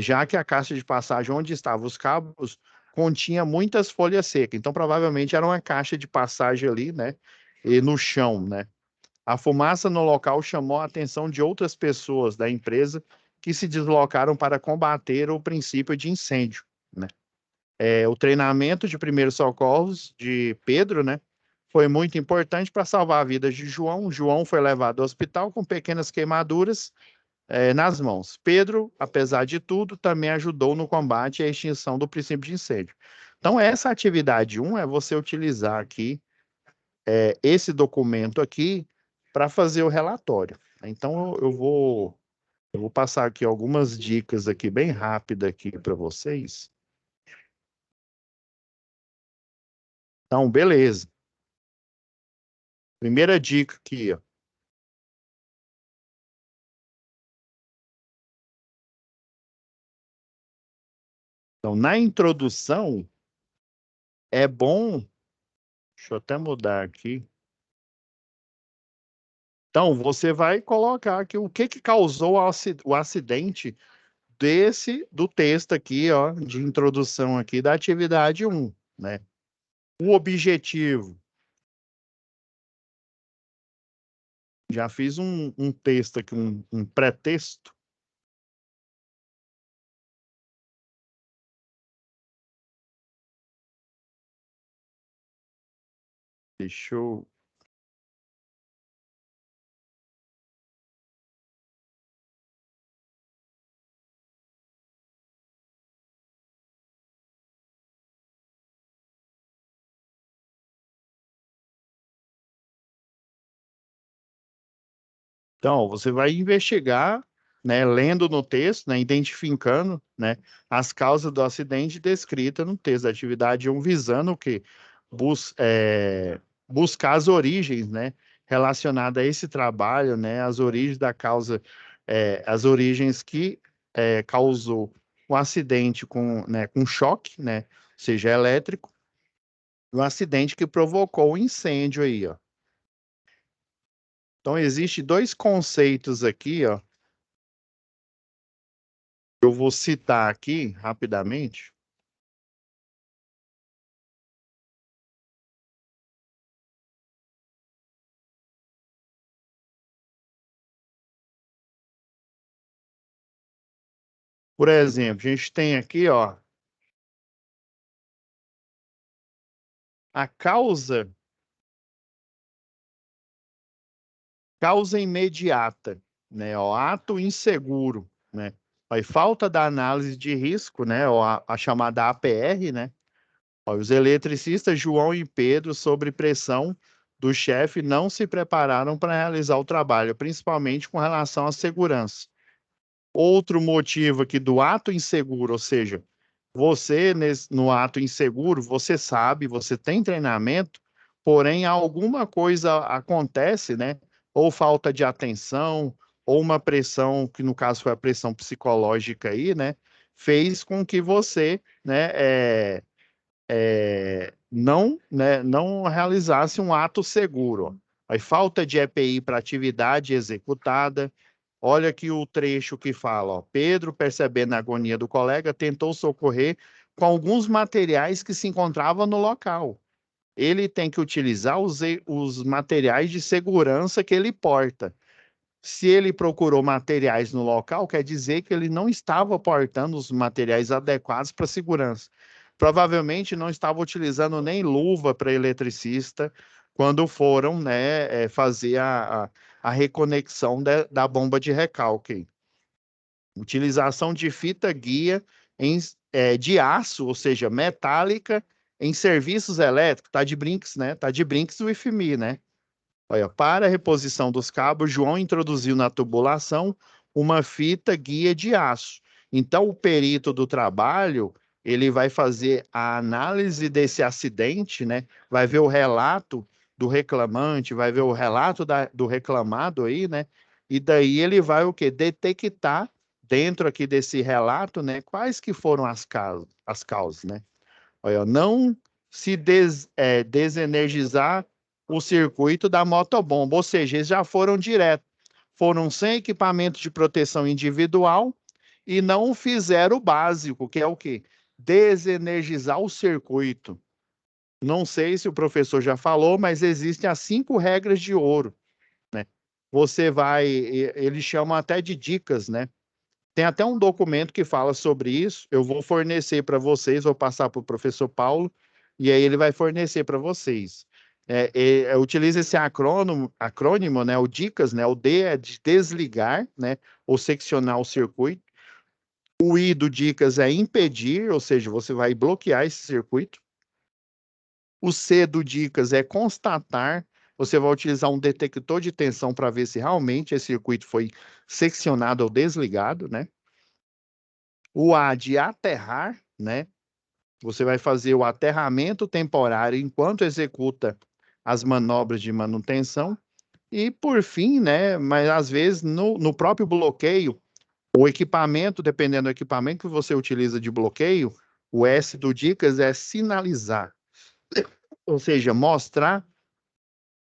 Já que a caixa de passagem onde estavam os cabos continha muitas folhas secas. Então, provavelmente era uma caixa de passagem ali, né? E no chão, né? A fumaça no local chamou a atenção de outras pessoas da empresa que se deslocaram para combater o princípio de incêndio, né? O treinamento de primeiros socorros de Pedro, né? Foi muito importante para salvar a vida de João. João foi levado ao hospital com pequenas queimaduras nas mãos. Pedro, apesar de tudo, também ajudou no combate e a extinção do princípio de incêndio. Então, essa atividade 1 é você utilizar aqui esse documento aqui para fazer o relatório. Então, eu vou passar aqui algumas dicas aqui bem rápidas aqui para vocês. Então, beleza. Primeira dica aqui, ó. Então, na introdução, é bom. Deixa eu até mudar aqui. Então, você vai colocar aqui o que causou o acidente do texto aqui, ó, de introdução aqui da atividade 1, né? O objetivo. Já fiz um texto aqui, um pré-texto. Deixa eu... Então, você vai investigar, né, lendo no texto, né, identificando, né, as causas do acidente descritas no texto da atividade 1, visando o quê? Buscar as origens, né, relacionadas a esse trabalho, né, as origens da causa, as origens que causou o acidente com choque, né, seja elétrico, o acidente que provocou o incêndio aí, ó. Então, existem dois conceitos aqui, ó. Eu vou citar aqui rapidamente. Por exemplo, a gente tem aqui, ó, a causa imediata, né? O ato inseguro, né? Aí falta da análise de risco, né? Ou a chamada APR, né? Ó, os eletricistas João e Pedro, sob pressão do chefe, não se prepararam para realizar o trabalho, principalmente com relação à segurança. Outro motivo aqui do ato inseguro, ou seja, você no ato inseguro, você sabe, você tem treinamento, porém alguma coisa acontece, né? Ou falta de atenção, ou uma pressão, que no caso foi a pressão psicológica aí, né? Fez com que você, né, não realizasse um ato seguro. Aí, falta de EPI para atividade executada. Olha aqui o trecho que fala, ó, Pedro, percebendo a agonia do colega, tentou socorrer com alguns materiais que se encontravam no local. Ele tem que utilizar os materiais de segurança que ele porta. Se ele procurou materiais no local, quer dizer que ele não estava portando os materiais adequados para segurança. Provavelmente não estava utilizando nem luva para eletricista quando foram, né, fazer a reconexão da bomba de recalque. Utilização de fita guia de aço, ou seja, metálica, em serviços elétricos. Tá de brinks, né? Tá de brinks with me, né? Olha, para a reposição dos cabos, João introduziu na tubulação uma fita guia de aço. Então, o perito do trabalho, ele vai fazer a análise desse acidente, né? Vai ver o relato do reclamante, vai ver o relato do reclamado aí, né? E daí ele vai o quê? Detectar dentro aqui desse relato, né? Quais que foram as causas, né? Olha, não se desenergizar o circuito da motobomba, ou seja, eles já foram direto, foram sem equipamento de proteção individual e não fizeram o básico, que é o quê? Desenergizar o circuito. Não sei se o professor já falou, mas existem as 5 regras de ouro, né? Você vai, eles chamam até de dicas, né? Tem até um documento que fala sobre isso. Eu vou fornecer para vocês, vou passar para o professor Paulo, e aí ele vai fornecer para vocês. Utiliza esse acrônimo, né? O DICAS, né? O D é de desligar, né? Ou seccionar o circuito. O I do DICAS é impedir, ou seja, você vai bloquear esse circuito. O C do DICAS é constatar. Você vai utilizar um detector de tensão para ver se realmente esse circuito foi seccionado ou desligado, né? O A de aterrar, né? Você vai fazer o aterramento temporário enquanto executa as manobras de manutenção. E, por fim, né? Mas às vezes no próprio bloqueio, o equipamento, dependendo do equipamento que você utiliza de bloqueio, o S do Dicas é sinalizar, ou seja, mostrar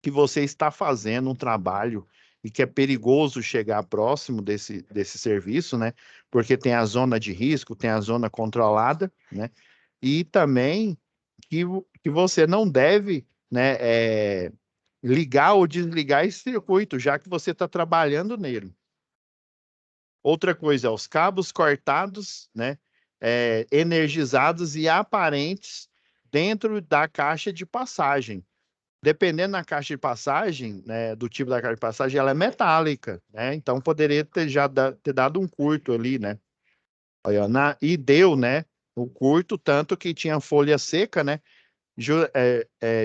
que você está fazendo um trabalho e que é perigoso chegar próximo desse serviço, né? Porque tem a zona de risco, tem a zona controlada, né? E também que você não deve, né, ligar ou desligar esse circuito, já que você está trabalhando nele. Outra coisa, os cabos cortados, né, energizados e aparentes dentro da caixa de passagem. Dependendo da caixa de passagem, né, do tipo da caixa de passagem, ela é metálica, né? Então poderia ter dado um curto ali, né? Olha, e deu, né? O curto, tanto que tinha folha seca, né?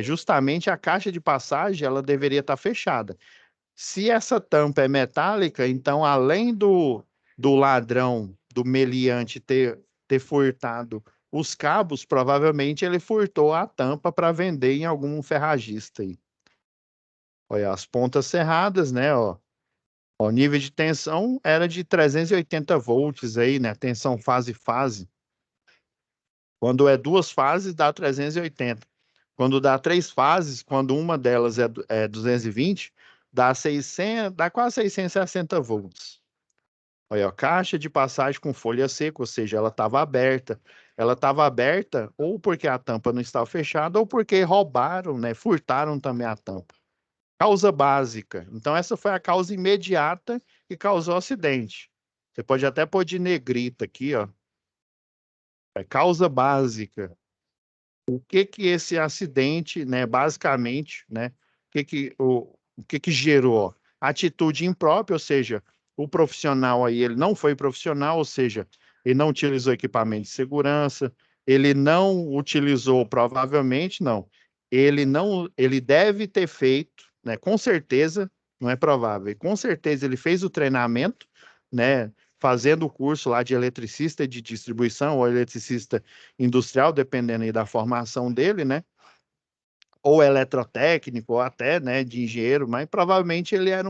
Justamente a caixa de passagem ela deveria estar fechada. Se essa tampa é metálica, então além do ladrão, do meliante ter furtado os cabos, provavelmente ele furtou a tampa para vender em algum ferragista aí. Olha, as pontas cerradas, né? Ó, o nível de tensão era de 380 volts aí, né? Tensão fase-fase. Quando é 2 fases, dá 380. Quando dá 3 fases, quando uma delas é 220, dá 600, dá quase 660 volts. Olha, a caixa de passagem com folha seca, ou seja, ela estava aberta. Ela estava aberta ou porque a tampa não estava fechada ou porque roubaram, né? Furtaram também a tampa. Causa básica. Então, essa foi a causa imediata que causou o acidente. Você pode até pôr de negrita aqui, ó. É causa básica. O que que esse acidente, né, basicamente, né, o que que gerou? Atitude imprópria, ou seja, o profissional aí, ele não foi profissional, ou seja, ele não utilizou equipamento de segurança, ele não utilizou, provavelmente não, ele deve ter feito, né, com certeza, não é provável, com certeza ele fez o treinamento, né, fazendo o curso lá de eletricista de distribuição ou eletricista industrial, dependendo aí da formação dele, né? Ou eletrotécnico, ou até, né, de engenheiro, mas provavelmente ele era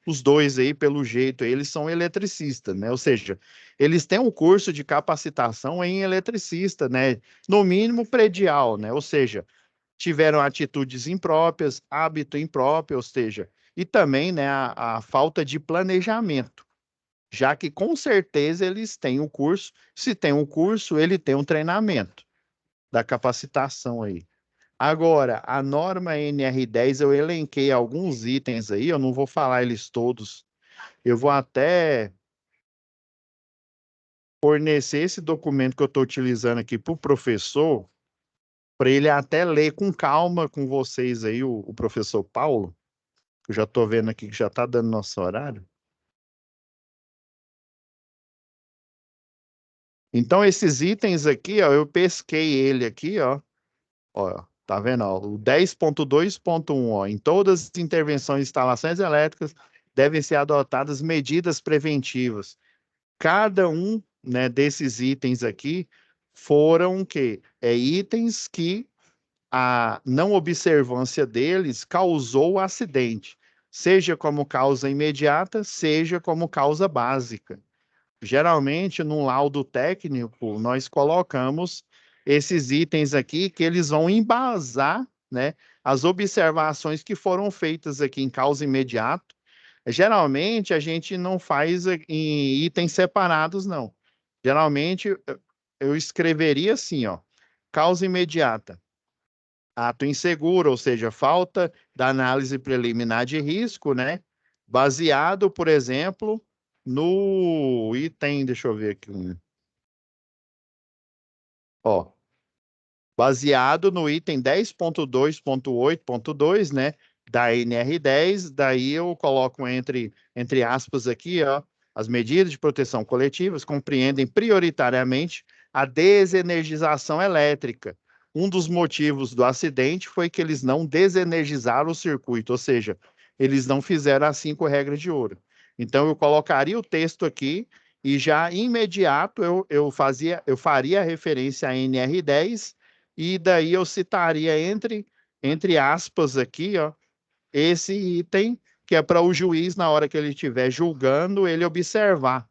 os dois aí, pelo jeito, eles são eletricistas, né? Ou seja, eles têm um curso de capacitação em eletricista, né? No mínimo predial, né? Ou seja, tiveram atitudes impróprias, hábito impróprio, ou seja, e também, né, a falta de planejamento, já que com certeza eles têm um curso, se tem um curso, ele tem um treinamento da capacitação aí. Agora, a norma NR10, eu elenquei alguns itens aí, eu não vou falar eles todos, eu vou até fornecer esse documento que eu estou utilizando aqui para o professor, para ele até ler com calma com vocês aí, o professor Paulo, que eu já estou vendo aqui que já está dando nosso horário. Então, esses itens aqui, ó, eu pesquei ele aqui, ó, tá vendo, ó, o 10.2.1, ó, em todas as intervenções e instalações elétricas devem ser adotadas medidas preventivas. Cada um, né, desses itens aqui foram que itens que a não observância deles causou o acidente, seja como causa imediata, seja como causa básica. Geralmente, num laudo técnico, nós colocamos esses itens aqui que eles vão embasar, né, as observações que foram feitas aqui em causa imediata. Geralmente, a gente não faz em itens separados, não. Geralmente, eu escreveria assim, ó, causa imediata, ato inseguro, ou seja, falta da análise preliminar de risco, né? Baseado, por exemplo, no item, deixa eu ver aqui, ó, baseado no item 10.2.8.2, né, da NR10, daí eu coloco entre aspas aqui, ó, as medidas de proteção coletivas compreendem prioritariamente a desenergização elétrica. Um dos motivos do acidente foi que eles não desenergizaram o circuito, ou seja, eles não fizeram as 5 regras de ouro. Então eu colocaria o texto aqui e já imediato eu faria referência à NR10 e daí eu citaria entre aspas aqui, ó, esse item que é para o juiz, na hora que ele estiver julgando, ele observar.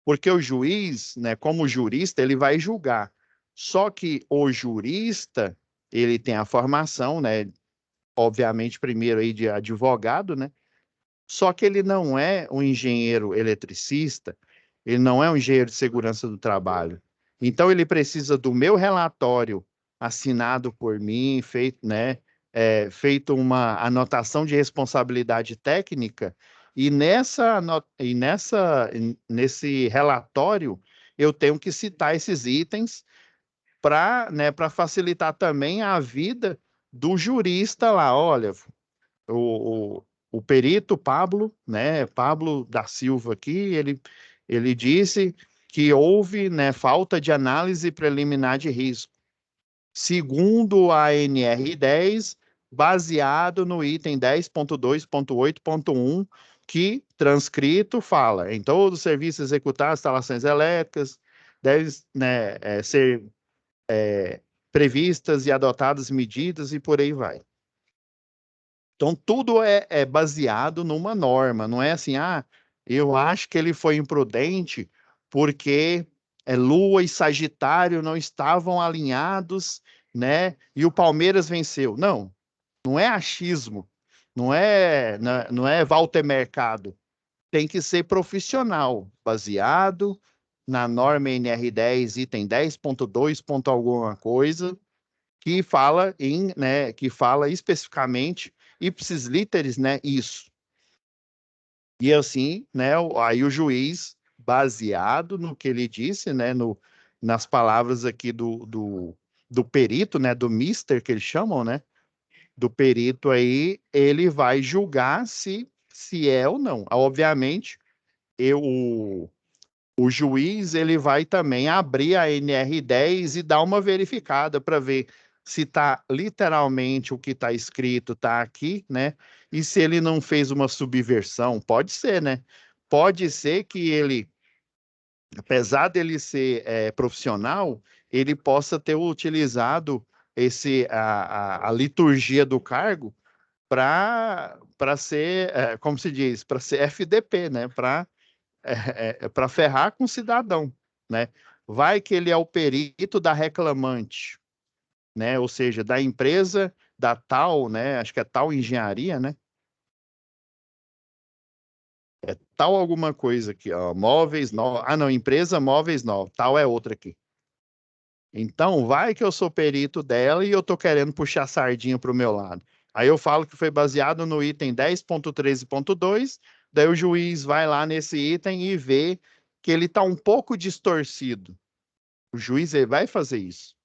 Porque o juiz, né, como jurista, ele vai julgar. Só que o jurista, ele tem a formação, né, obviamente, primeiro aí de advogado, né? Só que ele não é um engenheiro eletricista, ele não é um engenheiro de segurança do trabalho. Então, ele precisa do meu relatório assinado por mim, feito, né, feito uma anotação de responsabilidade técnica, e nesse relatório eu tenho que citar esses itens para, né, para facilitar também a vida do jurista lá. Olha, o perito Pablo, né, Pablo da Silva aqui, ele disse que houve, né, falta de análise preliminar de risco. Segundo a NR10, baseado no item 10.2.8.1, que transcrito fala, em todos os serviços executados, instalações elétricas, devem, né, ser previstas e adotadas medidas e por aí vai. Então, tudo é baseado numa norma, não é assim, eu acho que ele foi imprudente porque Lua e Sagitário não estavam alinhados, né? E o Palmeiras venceu. Não, não é achismo, não é Walter Mercado. Tem que ser profissional, baseado na norma NR10, item 10.2, ponto alguma coisa, que fala né, que fala especificamente ipsis literis, né, isso. E assim, né, aí o juiz, baseado no que ele disse, né, nas palavras aqui do perito, né, do mister que eles chamam, né, do perito aí, ele vai julgar se é ou não. Obviamente, o juiz ele vai também abrir a NR10 e dar uma verificada para ver se está literalmente o que está escrito está aqui, né? E se ele não fez uma subversão, pode ser, né? Pode ser que ele, apesar dele ser profissional, ele possa ter utilizado a liturgia do cargo para ser, como se diz, para ser FDP, né? Para ferrar com o cidadão, né? Vai que ele é o perito da reclamante. né? Ou seja, da empresa da tal, né? Acho que é tal engenharia, né? É tal alguma coisa aqui, ó. Móveis novos. Ah, não, empresa móveis novos. Tal é outra aqui. Então, vai que eu sou perito dela e eu tô querendo puxar a sardinha para o meu lado. Aí eu falo que foi baseado no item 10.13.2, daí o juiz vai lá nesse item e vê que ele está um pouco distorcido. O juiz ele vai fazer isso.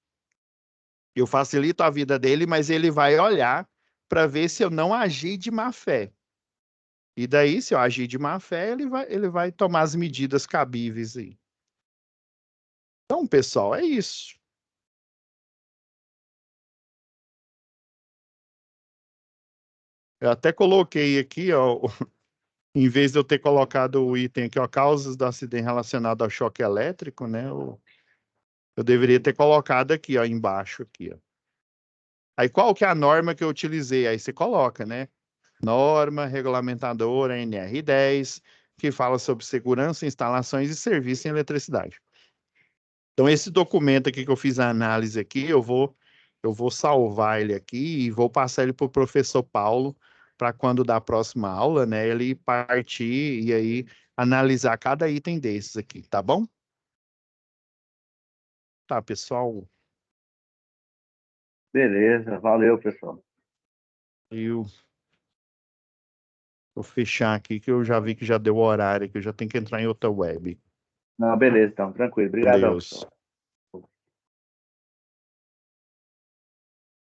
Eu facilito a vida dele, mas ele vai olhar para ver se eu não agi de má fé. E daí, se eu agir de má fé, ele vai tomar as medidas cabíveis aí. Então, pessoal, é isso. Eu até coloquei aqui, ó, em vez de eu ter colocado o item aqui, ó, causas do acidente relacionado ao choque elétrico, né? Eu deveria ter colocado aqui, ó, embaixo aqui, ó. Aí qual que é a norma que eu utilizei? Aí você coloca, né? Norma regulamentadora NR10, que fala sobre segurança, instalações e serviços em eletricidade. Então, esse documento aqui que eu fiz a análise aqui, eu vou salvar ele aqui e vou passar ele para o professor Paulo, para quando da próxima aula, né, ele partir e aí analisar cada item desses aqui, tá bom? Tá, pessoal, Beleza, valeu, pessoal. eu vou fechar aqui que eu já vi que já deu o horário, que eu já tenho que entrar em outra web. Não, beleza, então, tranquilo. Com Obrigadão, Deus. pessoal.